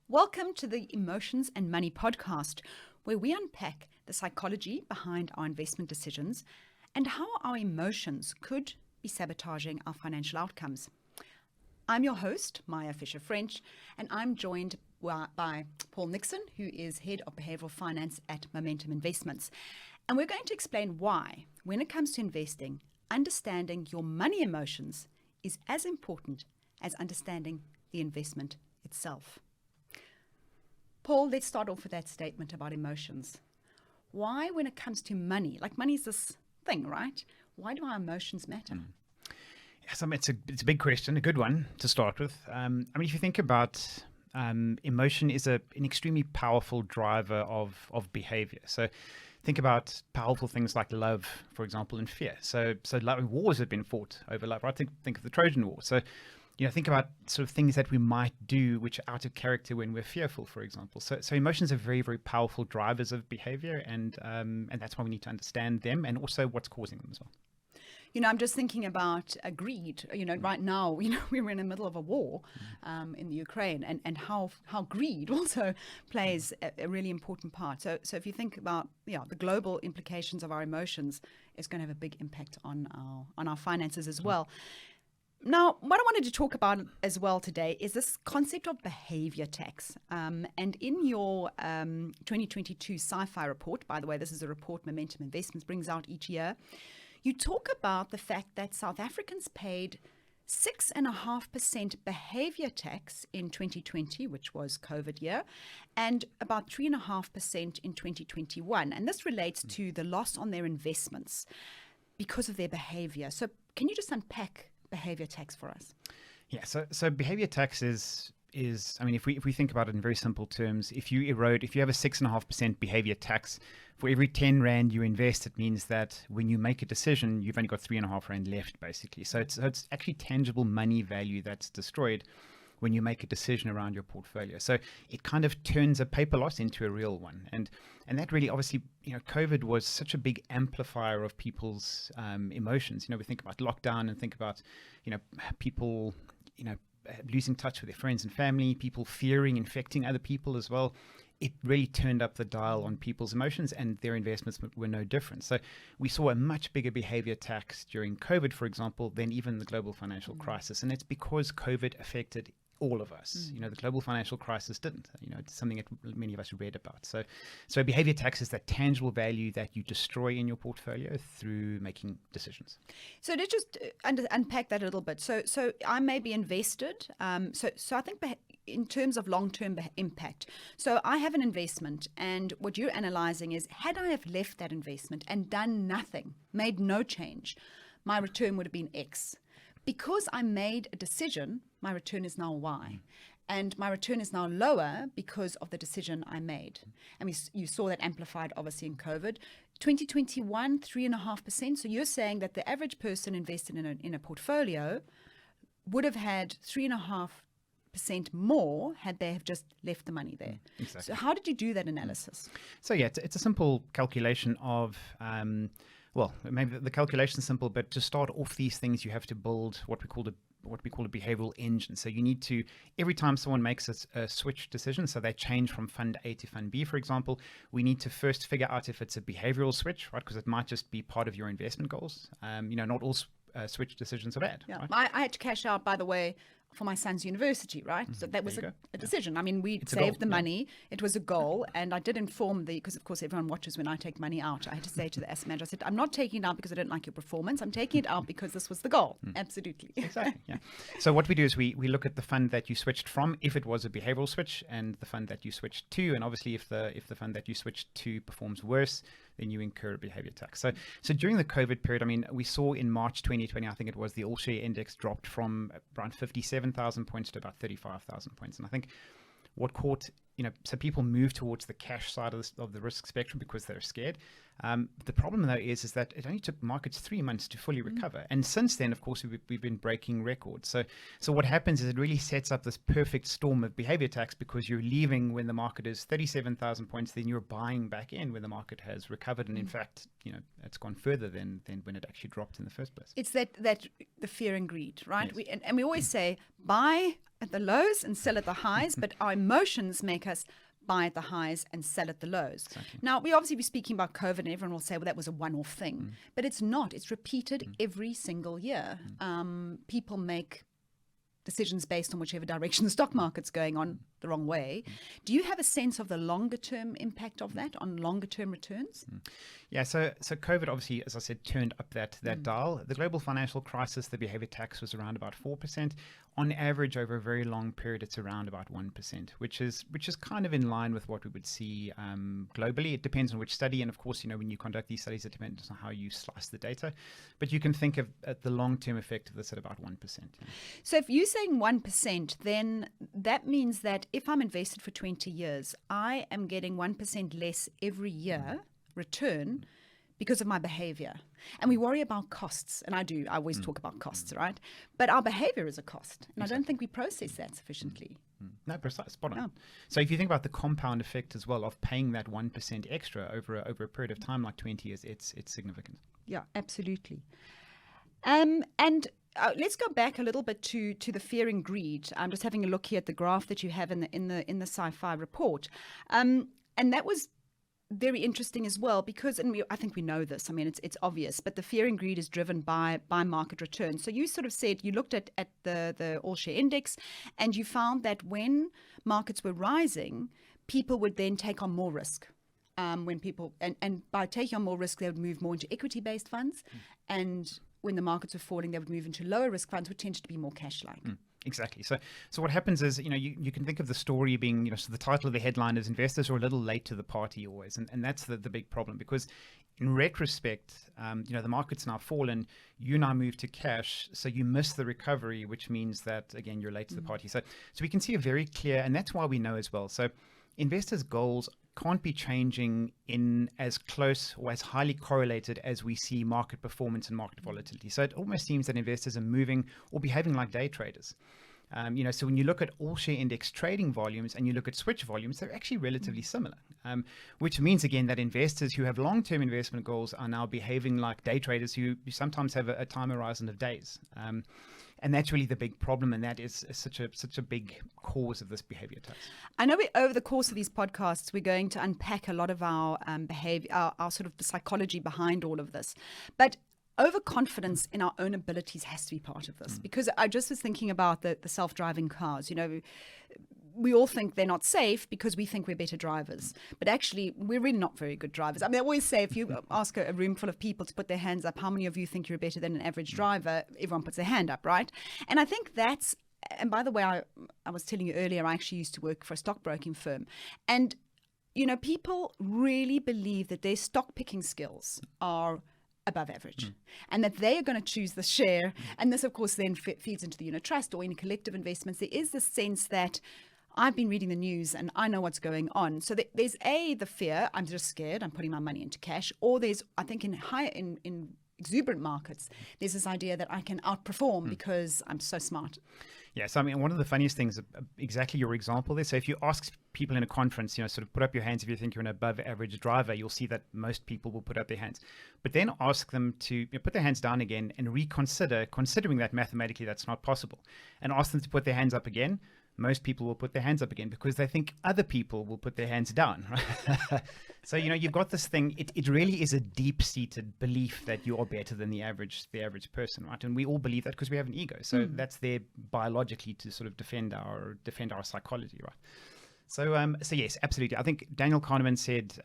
Welcome to the Emotions and Money podcast, where we unpack the psychology behind our investment decisions and how our emotions could be sabotaging our financial outcomes. I'm your host, Maya Fisher-French, and I'm joined by Paul Nixon, who is Head of Behavioural Finance at Momentum Investments. And we're going to explain why, when it comes to investing, understanding your money emotions is as important as understanding the investment itself. Paul, let's start off with that statement about emotions. Why, when it comes to money, like money is this thing, right? Why do our emotions matter? Yes, it's a big question, a good one to start with. If you think about emotion is an extremely powerful driver of behavior. So think about powerful things like love, for example, and fear. So wars have been fought over love, right? Think of the Trojan War. So think about sort of things that we might do which are out of character when we're fearful, for example. So emotions are very, very powerful drivers of behavior, and that's why we need to understand them and also what's causing them as well. I'm just thinking about greed. Right now, we're in the middle of a war in the Ukraine, and how greed also plays a really important part. So if you think about the global implications of our emotions, it's going to have a big impact on our finances as well. Now, what I wanted to talk about as well today is this concept of behavior tax. And in your 2022 sci-fi report, by the way, this is a report Momentum Investments brings out each year, you talk about the fact that South Africans paid 6.5% behavior tax in 2020, which was COVID year, and about 3.5% in 2021. And this relates to the loss on their investments because of their behavior. So can you just unpack behavior tax for us? Yeah, so behavior tax is if we think about it in very simple terms, if you have a 6.5% behavior tax, for every 10 Rand you invest, it means that when you make a decision, you've only got 3.5 Rand left, basically. So it's actually tangible money value that's destroyed when you make a decision around your portfolio. So it kind of turns a paper loss into a real one. And that really, obviously, COVID was such a big amplifier of people's emotions. We think about lockdown and think about, people, losing touch with their friends and family, people fearing infecting other people as well. It really turned up the dial on people's emotions, and their investments were no different. So we saw a much bigger behavior tax during COVID, for example, than even the global financial crisis. And it's because COVID affected all of us. The global financial crisis didn't. It's something that many of us read about. So behavior tax is that tangible value that you destroy in your portfolio through making decisions. So let's just unpack that a little bit. So I may be invested. So I think in terms of long-term impact. So I have an investment, and what you're analyzing is, had I have left that investment and done nothing, made no change, my return would have been X. Because I made a decision, my return is now Y. And my return is now lower because of the decision I made. And you saw that amplified, obviously, in COVID. 2021, 3.5%. So you're saying that the average person invested in a portfolio would have had 3.5% more had they have just left the money there. Exactly. So how did you do that analysis? So it's a simple calculation of... maybe the calculation is simple, but to start off these things, you have to build what we call a behavioral engine. So you need to, every time someone makes a switch decision, so they change from fund A to fund B, for example, we need to first figure out if it's a behavioral switch, right? Because it might just be part of your investment goals. Not all switch decisions are bad. Yeah, right? I had to cash out, by the way, for my son's university, right? So that was a decision. I mean, we saved the money. It was a goal. And I did inform because of course everyone watches when I take money out. I had to say to the asset manager, I said, I'm not taking it out because I don't like your performance. I'm taking it out because this was the goal. Absolutely. Exactly. Yeah. So what we do is we look at the fund that you switched from, if it was a behavioral switch, and the fund that you switched to. And obviously if the fund that you switched to performs worse, then you incur a behavior tax. So during the COVID period, we saw in March 2020, I think it was, the all-share index dropped from around 57,000 points to about 35,000 points. And I think what caught so people move towards the cash side of the risk spectrum because they're scared. The problem, though, is that it only took markets 3 months to fully recover. And since then, of course, we've been breaking records. So what happens is it really sets up this perfect storm of behavior tax, because you're leaving when the market is 37,000 points, then you're buying back in when the market has recovered. And in fact, it's gone further than when it actually dropped in the first place. It's that the fear and greed, right? Yes. And we always say buy at the lows and sell at the highs, but our emotions make us buy at the highs and sell at the lows. Exactly. Now, we obviously be speaking about COVID, and everyone will say, well, that was a one-off thing. But it's not. It's repeated every single year. People make decisions based on whichever direction the stock market's going on the wrong way. Do you have a sense of the longer-term impact of that on longer-term returns? Yeah, so COVID obviously, as I said, turned up that dial. The global financial crisis, the behavior tax was around about 4%. On average, over a very long period, it's around about 1%, which is kind of in line with what we would see globally. It depends on which study, and of course, when you conduct these studies, it depends on how you slice the data. But you can think of the long-term effect of this at about 1%. Yeah. So if you're saying 1%, then that means that if I'm invested for 20 years, I am getting 1% less every year return because of my behavior. And we worry about costs, and I always talk about costs, right? But our behavior is a cost, and I don't think we process that sufficiently. No, precise, spot on. So if you think about the compound effect as well of paying that 1% extra over a period of time, like 20 years, it's significant. Yeah, absolutely. Let's go back a little bit to the fear and greed. I'm just having a look here at the graph that you have in the sci-fi report, and that was very interesting as well, because, I think we know this, it's obvious, but the fear and greed is driven by market returns. So you sort of said you looked at the all share index, and you found that when markets were rising, people would then take on more risk. When people and by taking on more risk, they would move more into equity-based funds, and when the markets were falling, they would move into lower risk funds, which tended to be more cash-like. Exactly. So what happens is, you can think of the story being, so the title of the headline is investors are a little late to the party always. And that's the big problem, because in retrospect, the market's now fallen, you now move to cash, so you miss the recovery, which means that, again, you're late to the party. So we can see a very clear, and that's why we know as well. So investors' goals can't be changing in as close or as highly correlated as we see market performance and market volatility. So it almost seems that investors are moving or behaving like day traders. So when you look at all share index trading volumes and you look at switch volumes, they're actually relatively similar, which means, again, that investors who have long-term investment goals are now behaving like day traders who sometimes have a time horizon of days. And that's really the big problem, and that is such a big cause of this behavior tax. I know over the course of these podcasts, we're going to unpack a lot of our behavior, our sort of the psychology behind all of this. But overconfidence in our own abilities has to be part of this, because I just was thinking about the self-driving cars. We all think they're not safe because we think we're better drivers. But actually, we're really not very good drivers. I always say, if you ask a room full of people to put their hands up, how many of you think you're better than an average driver? Everyone puts their hand up, right? And I think that's, and by the way, I was telling you earlier, I actually used to work for a stockbroking firm. And, people really believe that their stock picking skills are above average, and that they are going to choose the share. And this, of course, then feeds into the unit trust or any collective investments. There is this sense that I've been reading the news and I know what's going on. So there's the fear, I'm just scared, I'm putting my money into cash. Or there's, I think, in exuberant markets, there's this idea that I can outperform because I'm so smart. Yeah, so one of the funniest things, exactly your example there. So if you ask people in a conference, sort of put up your hands if you think you're an above average driver, you'll see that most people will put up their hands. But then ask them to put their hands down again and considering that mathematically that's not possible, and ask them to put their hands up again. Most people will put their hands up again because they think other people will put their hands down. Right? So, you've got this thing. It really is a deep-seated belief that you are better than the average person, right? And we all believe that because we have an ego. So that's there biologically to sort of defend our psychology, right? So yes, absolutely. I think Daniel Kahneman said,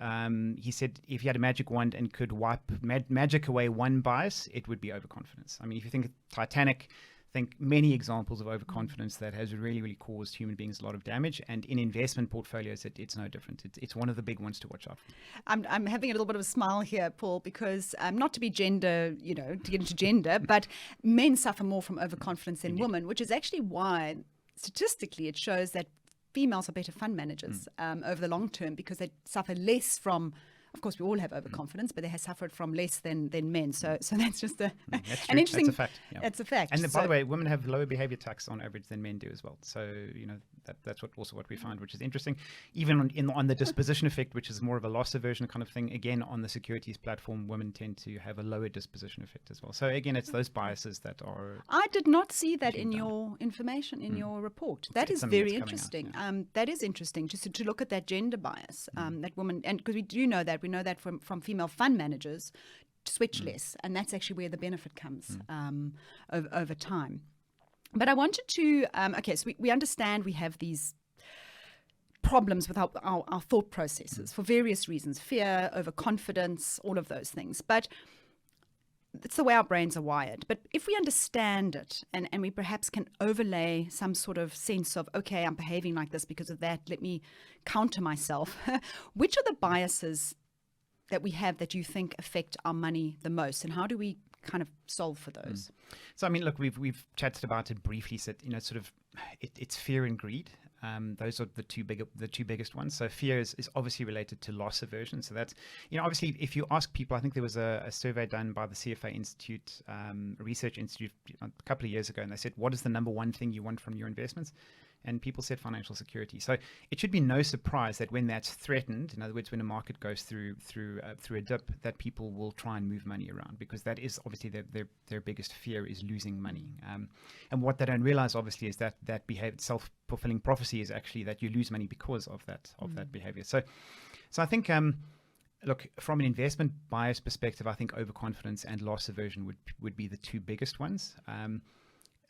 if he had a magic wand and could wipe magic away one bias, it would be overconfidence. If you think of Titanic, think many examples of overconfidence that has really, really caused human beings a lot of damage. And in investment portfolios, it's no different. It's one of the big ones to watch out for. I'm having a little bit of a smile here, Paul, because not to be gender, to get into gender, but men suffer more from overconfidence than women, which is actually why statistically it shows that females are better fund managers over the long term because they suffer less from. Of course, we all have overconfidence, but they have suffered from less than men. So that's just That's an interesting. That's a fact. Yeah. That's a fact. And by the way, women have lower behavior tax on average than men do as well. So that's what we find, which is interesting. Even on the disposition effect, which is more of a loss aversion kind of thing. Again, on the securities platform, women tend to have a lower disposition effect as well. So again, it's those biases that are. I did not see that in your information in your report. That is very interesting. That is interesting, just to look at that gender bias. That woman, and because we do know that. We know that from female fund managers switch less, and that's actually where the benefit comes over time. But I wanted to, so we understand we have these problems with our thought processes for various reasons, fear, overconfidence, all of those things. But it's the way our brains are wired. But if we understand it and we perhaps can overlay some sort of sense of, okay, I'm behaving like this because of that, let me counter myself. Which are the biases that we have that you think affect our money the most, and how do we kind of solve for those? So I mean, look, we've chatted about it briefly. So it's fear and greed. Those are the two biggest ones. So fear is obviously related to loss aversion. So that's obviously if you ask people, I think there was a survey done by the CFA Institute, Research Institute, a couple of years ago, and they said, what is the number one thing you want from your investments? And people said financial security. So it should be no surprise that when that's threatened, in other words, when a market goes through a dip, that people will try and move money around, because that is obviously their biggest fear is losing money. And what they don't realize, obviously, is that self-fulfilling prophecy is actually that you lose money because of that behavior. So I think. Look, from an investment bias perspective, I think overconfidence and loss aversion would be the two biggest ones.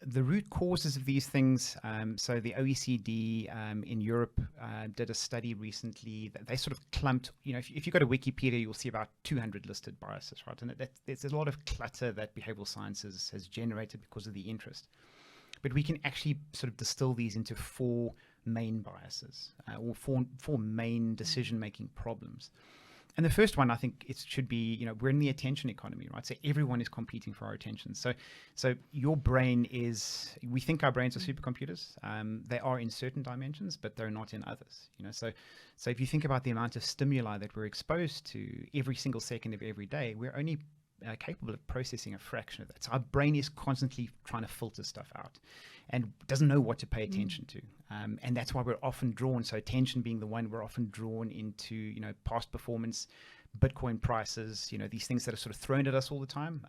The root causes of these things, so the OECD in Europe did a study recently that they sort of clumped, if you go to Wikipedia, you'll see about 200 listed biases, right? And there's a lot of clutter that behavioral sciences has generated because of the interest. But we can actually sort of distill these into four main biases or four main decision-making problems. And the first one, I think it should be, we're in the attention economy, right? So everyone is competing for our attention. So your brain we think our brains are supercomputers. They are in certain dimensions, but they're not in others, So if you think about the amount of stimuli that we're exposed to every single second of every day, we're only capable of processing a fraction of that. So our brain is constantly trying to filter stuff out and doesn't know what to pay attention to. And that's why we're often drawn, so attention being the one, we're often drawn into, past performance, Bitcoin prices, these things that are sort of thrown at us all the time.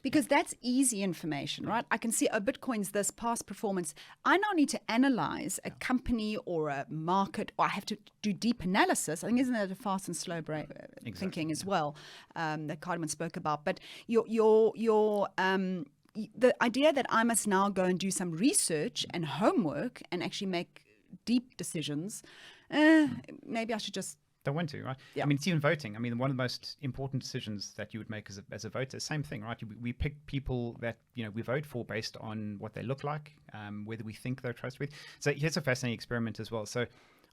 Because that's easy information, right? I can see, Bitcoin's this past performance. I now need to analyze a company or a market, or I have to do deep analysis. I think isn't that a fast and slow thinking as well that Cardamon spoke about? But the idea that I must now go and do some research and homework and actually make deep decisions, maybe I should just. Don't want to, right? Yeah. I mean, it's even voting. I mean, one of the most important decisions that you would make as a voter, same thing, right? We pick people that, we vote for based on what they look like, whether we think they're trustworthy. So here's a fascinating experiment as well. So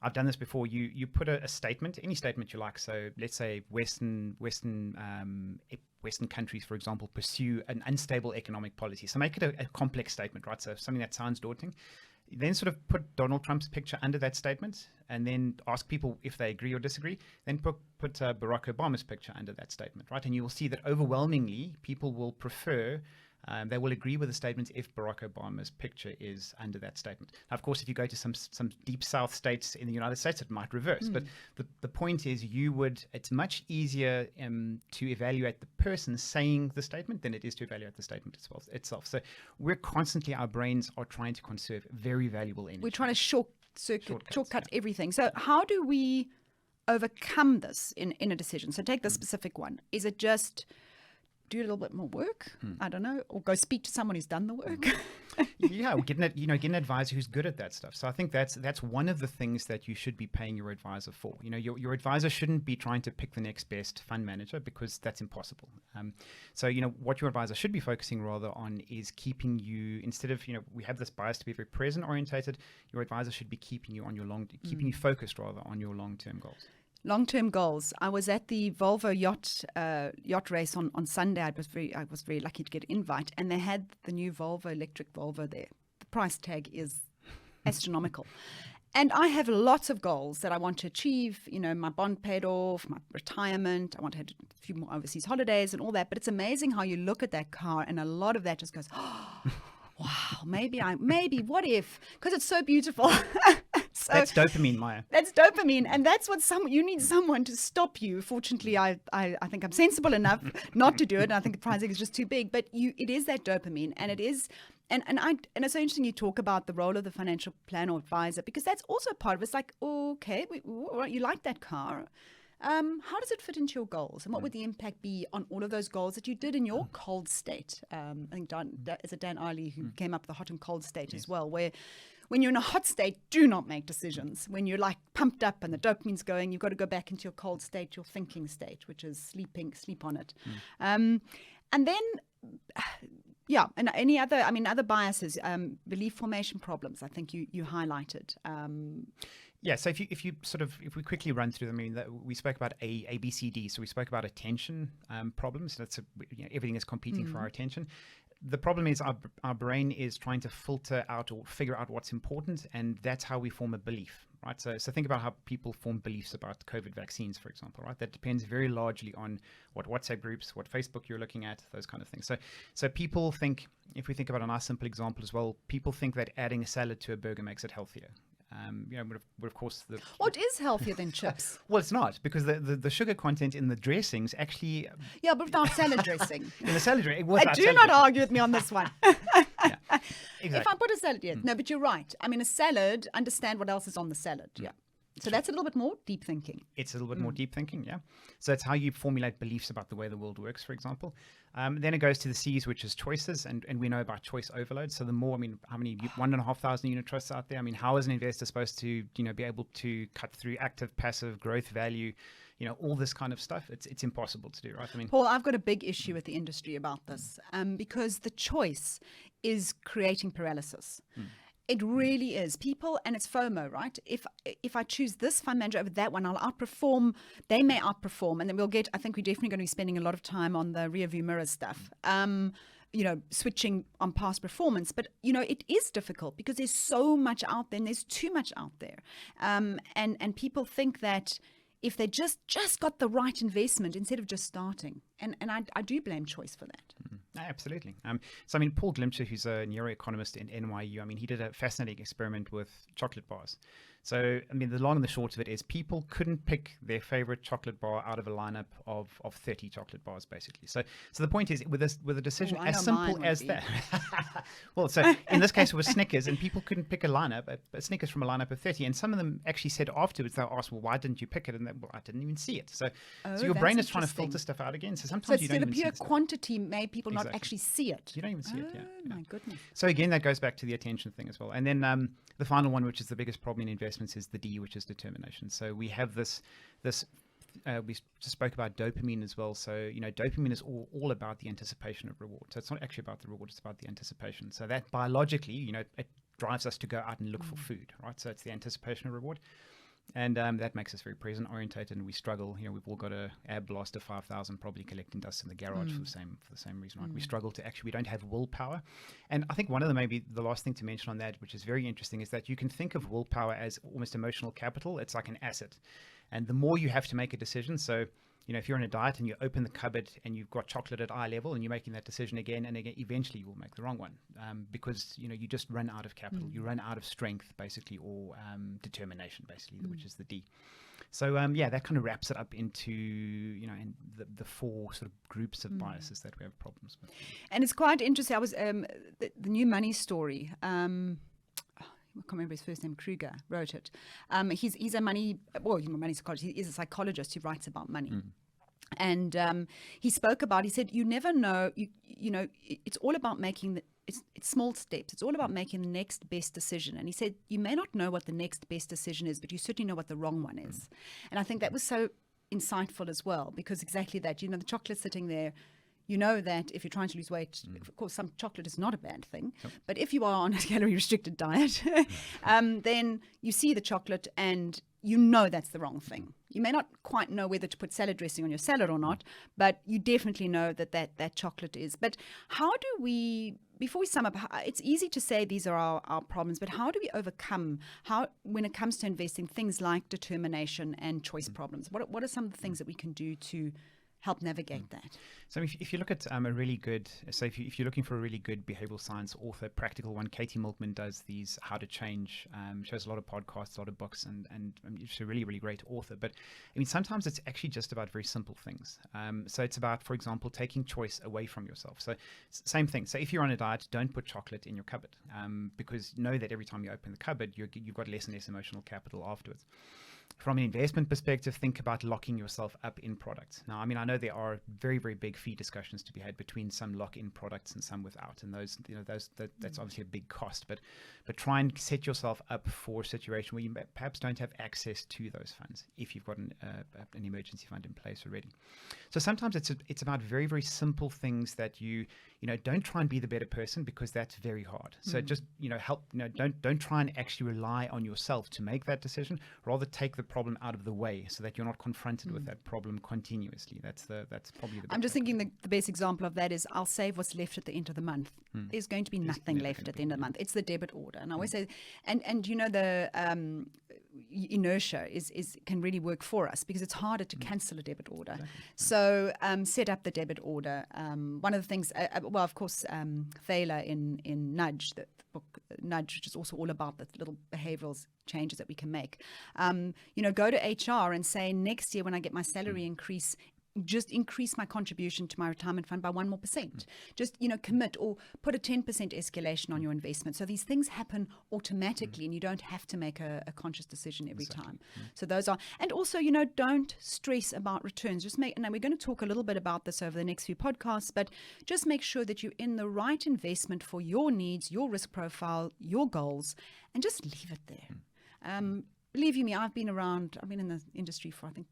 I've done this before. You put a statement, any statement you like. So let's say Western countries, for example, pursue an unstable economic policy. So make it a complex statement, right? So something that sounds daunting. Then sort of put Donald Trump's picture under that statement, and then ask people if they agree or disagree. Then put Barack Obama's picture under that statement, right? And you will see that overwhelmingly people will prefer, they will agree with the statement if Barack Obama's picture is under that statement. Now, of course, if you go to some deep South states in the United States, it might reverse. But the point is, it's much easier to evaluate the person saying the statement than it is to evaluate the statement itself. So our brains are trying to conserve very valuable energy. We're trying to shortcut everything. So how do we overcome this in a decision? So take the specific one. Is it just do a little bit more work? I don't know, or go speak to someone who's done the work. Yeah, or get an advisor who's good at that stuff. So I think that's one of the things that you should be paying your advisor for. Your advisor shouldn't be trying to pick the next best fund manager, because that's impossible. So what your advisor should be focusing rather on is keeping you, instead of we have this bias to be very present orientated. Your advisor should be keeping you keeping you focused rather on your long-term goals. Long-term goals. I was at the Volvo yacht race on Sunday. I was very lucky to get an invite, and they had the new electric Volvo there. The price tag is astronomical. And I have lots of goals that I want to achieve, my bond paid off, my retirement. I want to have a few more overseas holidays and all that. But it's amazing how you look at that car and a lot of that just goes, oh, wow, maybe, what if? Because it's so beautiful. So that's dopamine, Maya. That's dopamine. And that's what you need someone to stop you. Fortunately, I think I'm sensible enough not to do it. And I think the prize is just too big. But it is that dopamine. And it is, and it's so interesting you talk about the role of the financial planner or advisor, because that's also part of it. It's like, okay, you like that car. How does it fit into your goals? And what would the impact be on all of those goals that you did in your cold state? I think is it Dan Eiley who came up with the hot and cold state as well, where when you're in a hot state, do not make decisions. When you're like pumped up and the dopamine's going, you've got to go back into your cold state, your thinking state, which is sleep on it. And then, and any other, other biases, belief formation problems, I think you highlighted. So if we quickly run through them, we spoke about A, B, C, D. So we spoke about attention problems. That's everything is competing for our attention. The problem is our brain is trying to filter out or figure out what's important, and that's how we form a belief, right? So think about how people form beliefs about COVID vaccines, for example, right? That depends very largely on what WhatsApp groups, what Facebook you're looking at, those kind of things. So people think, if we think about a nice simple example as well, people think that adding a salad to a burger makes it healthier. But of course, what is healthier than chips? Well, it's not, because the sugar content in the dressings actually. Yeah, but without salad dressing. In the salad dressing, do not argue with me on this one. Yeah, exactly. If I put a salad, no, but you're right. A salad. Understand what else is on the salad. Yeah. So that's a little bit more deep thinking. It's a little bit more deep thinking, yeah. So it's how you formulate beliefs about the way the world works, for example. Then it goes to the C's, which is choices, and we know about choice overload. So the more, how many 1,500 unit trusts out there? How is an investor supposed to, be able to cut through active, passive, growth, value, all this kind of stuff? It's impossible to do, right? Paul, I've got a big issue with the industry about this, because the choice is creating paralysis. It really is. People, and it's FOMO, right? If I choose this fund manager over that one, I'll outperform. They may outperform, and then I think we're definitely going to be spending a lot of time on the rear view mirror stuff. Switching on past performance. But, it is difficult because there's so much out there and there's too much out there. And people think that if they just got the right investment instead of just starting. And I do blame choice for that. Absolutely. Paul Glimcher, who's a neuroeconomist in NYU, he did a fascinating experiment with chocolate bars. So, the long and the short of it is people couldn't pick their favorite chocolate bar out of a lineup of 30 chocolate bars, basically. So the point is, with a decision as simple as that. Well, so in this case, it was Snickers, and people couldn't pick a Snickers from a lineup of 30. And some of them actually said afterwards, they were asked, well, why didn't you pick it? And I didn't even see it. So your brain is trying to filter stuff out again. So sometimes you don't even see it. So the pure quantity made people not actually see it. You don't even see it, yeah. My goodness. So again, that goes back to the attention thing as well. And then the final one, which is the biggest problem in investments, is the D, which is determination. So we have this we just spoke about dopamine as well. So, dopamine is all about the anticipation of reward. So it's not actually about the reward, it's about the anticipation. So that biologically, it drives us to go out and look for food, right? So it's the anticipation of reward. And that makes us very present orientated, and we struggle. We've all got a ab blast of 5,000 probably collecting dust in the garage for the same reason. Right? We struggle to we don't have willpower. And I think one of maybe the last thing to mention on that, which is very interesting, is that you can think of willpower as almost emotional capital. It's like an asset, and the more you have to make a decision. So, if you're on a diet and you open the cupboard and you've got chocolate at eye level and you're making that decision again and again, eventually you will make the wrong one, because, you just run out of capital. You run out of strength, basically, or determination, basically, which is the D. So, that kind of wraps it up into, and the four sort of groups of biases that we have problems with. And it's quite interesting. I was, the New Money Story, I can't remember his first name, Kruger, wrote it. He's a money psychologist. He is a psychologist who writes about money. And he said, you never know, it's all about making it's small steps. It's all about making the next best decision. And he said, you may not know what the next best decision is, but you certainly know what the wrong one is. And I think that was so insightful as well, because exactly that, the chocolate sitting there, that if you're trying to lose weight, of course, some chocolate is not a bad thing. Yep. But if you are on a calorie-restricted diet, then you see the chocolate and that's the wrong thing. You may not quite know whether to put salad dressing on your salad or not, but you definitely know that chocolate is. But how do we, before we sum up, it's easy to say these are our problems, but how do we overcome, when it comes to investing, things like determination and choice problems? What are some of the things that we can do to help navigate that? So if you look at a really good, so if you're looking for a really good behavioral science author, practical one, Katie Milkman does these How to Change, shows a lot of podcasts, a lot of books, and she's a really, really great author. But I mean, sometimes it's actually just about very simple things. So it's about, for example, taking choice away from yourself. So same thing. So if you're on a diet, don't put chocolate in your cupboard, because know that every time you open the cupboard, you've got less and less emotional capital afterwards. From an investment perspective, think about locking yourself up in products. Now, I mean, I know there are very, very big fee discussions to be had between some lock-in products and some without, and that's obviously a big cost. But try and set yourself up for a situation where you perhaps don't have access to those funds if you've got an emergency fund in place already. So sometimes it's about very, very simple things that you don't try and be the better person, because that's very hard. So just help. Don't try and actually rely on yourself to make that decision. Rather, take the problem out of the way so that you're not confronted with that problem continuously. That's probably the best. I'm just thinking the best example of that is I'll save what's left at the end of the month. There's going to be nothing left at the end of the month. It's the debit order. And I always say, and the inertia can really work for us, because it's harder to cancel a debit order. Exactly. So set up the debit order. One of the things, of course, Thaler in Nudge, the book Nudge, which is also all about the little behavioral changes that we can make. Go to HR and say, next year when I get my salary increase, just increase my contribution to my retirement fund by 1% more. Just, commit or put a 10% escalation on your investment. So these things happen automatically and you don't have to make a conscious decision every time. So those are, and also, don't stress about returns. And we're going to talk a little bit about this over the next few podcasts, but just make sure that you're in the right investment for your needs, your risk profile, your goals, and just leave it there. Believe you me, I've been in the industry for, I think,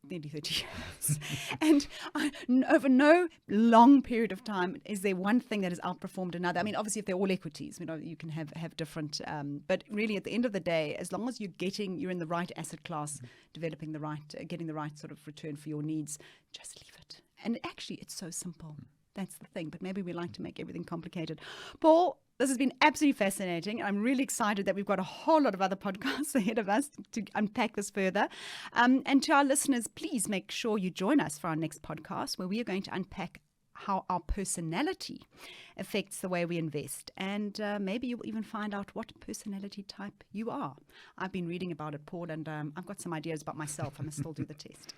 nearly 30 years. And over no long period of time is there one thing that has outperformed another. I mean, obviously, if they're all equities, you can have different, but really at the end of the day, as long as you're in the right asset class, getting the right sort of return for your needs, just leave it. And actually, it's so simple. That's the thing. But maybe we like to make everything complicated. Paul, this has been absolutely fascinating. I'm really excited that we've got a whole lot of other podcasts ahead of us to unpack this further. And to our listeners, please make sure you join us for our next podcast, where we are going to unpack how our personality affects the way we invest. And maybe you'll even find out what personality type you are. I've been reading about it, Paul, and I've got some ideas about myself. I must still do the test.